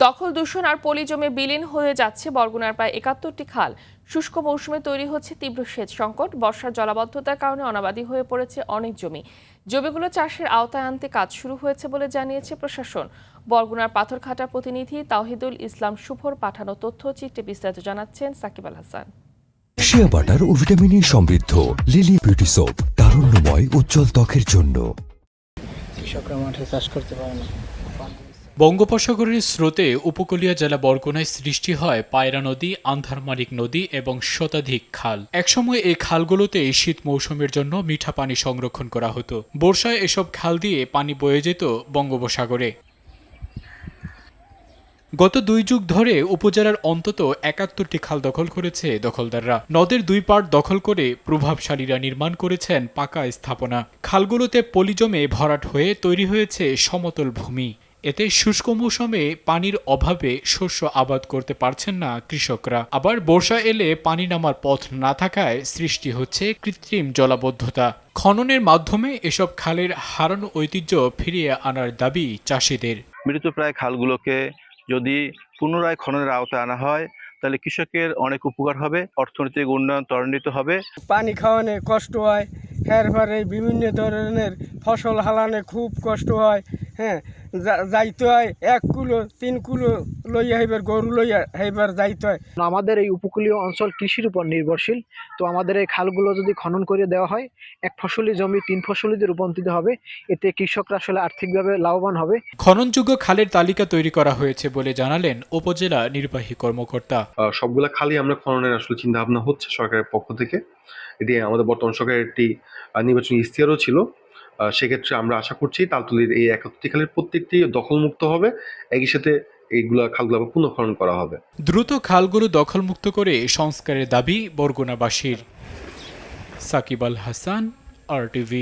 দখল দূষণ আর পলি জমে বিলীন হয়ে যাচ্ছে বরগুনার প্রায় ৭১টি খাল। শুষ্ক মৌসুমে তৈরি হচ্ছে তীব্র সেচ সংকট। বর্ষার জলাবদ্ধতার কারণে অনাবাদি হয়ে পড়েছে অনেক জমিগুলো চাষের আওতায় আনতে কাজ শুরু হয়েছে বলে জানিয়েছে প্রশাসন। বরগুনার পাথরঘাটার প্রতিনিধি তাওহিদুল ইসলাম শুভর পাঠানো তথ্যচিত্রে বিস্তারিত জানাচ্ছেন সাকিব আল হাসান। শিয়া বাটার ও ভিটামিন সমৃদ্ধ লিলি বিউটি সোপ, তারুণ্যময় উজ্জ্বল ত্বকের জন্য। কৃষকরা মাঠে চাষ করতে পারে না। বঙ্গোপসাগরের স্রোতে উপকূলীয় জেলা বরগুনায় সৃষ্টি হয় পায়রা নদী, আন্ধারমানিক নদী এবং শতাধিক খাল। একসময় এই খালগুলোতে শীত মৌসুমের জন্য মিঠা পানি সংরক্ষণ করা হতো। বর্ষায় এসব খাল দিয়ে পানি বয়ে যেত বঙ্গোপসাগরে। গত ২ যুগ ধরে উপজেলার অন্তত ৭১টি খাল দখল করেছে দখলদাররা। নদের দুই পাড় দখল করে প্রভাবশালীরা নির্মাণ করেছেন পাকা স্থাপনা। খালগুলোতে পলি জমে ভরাট হয়ে তৈরি হয়েছে সমতল ভূমি। এতে শুষ্ক মৌসুমে পানির অভাবে শস্য আবাদ করতে পারছেন না কৃষকরা। আবার বর্ষা এলে পানি নামার পথ না থাকায় সৃষ্টি হচ্ছে কৃত্রিম জলাবদ্ধতা। খননের মাধ্যমে এসব খালের হারানো ঐতিহ্য ফিরিয়ে আনার দাবি চাষিদের। মৃতপ্রায় খালগুলোকে যদি পুনরায় খননের আওতায় আনা হয় তাহলে কৃষকের অনেক উপকার হবে, অর্থনৈতিক উন্নয়ন ত্বরান্বিত হবে। পানি খাওয়ানো কষ্ট হয়, এরপরে বিভিন্ন ধরনের ফসল হালানে খুব কষ্ট হয়। হ্যাঁ, যাইতে হয় 1 কিলো 3 কিলো লইয়া হইবার, গরু লইয়া হইবার যাইতে হয়। আমাদের এই উপকূলীয় অঞ্চল কৃষির উপর নির্ভরশীল। তো আমাদের এই খালগুলো যদি খনন করে দেওয়া হয়, 1 ফসলি জমি 3 ফসলিতে রূপান্তরিত হবে। এতে কৃষকরা আসলে আর্থিকভাবে লাভবান হবে। খননযোগ্য খালের তালিকা তৈরি করা হয়েছে বলে জানালেন উপজেলা নির্বাহী কর্মকর্তা। সবগুলা খালি আমরা খননের আসলে চিন্তা ভাবনা হচ্ছে সরকারের পক্ষ থেকে। এটি আমাদের বর্তমান সরকারের একটি নির্বাচনী ইশতেহারও ছিল। সেক্ষেত্রে আমরা আশা করছি তালতলির এই ৭১টি খালের প্রত্যেকটি দখলমুক্ত হবে, একই সাথে এইগুলা খালগুলো পুনঃখনন করা হবে। দ্রুত খালগুলো দখলমুক্ত করে সংস্কারের দাবি বরগুনাবাসীর। সাকিব আল হাসান, RTV।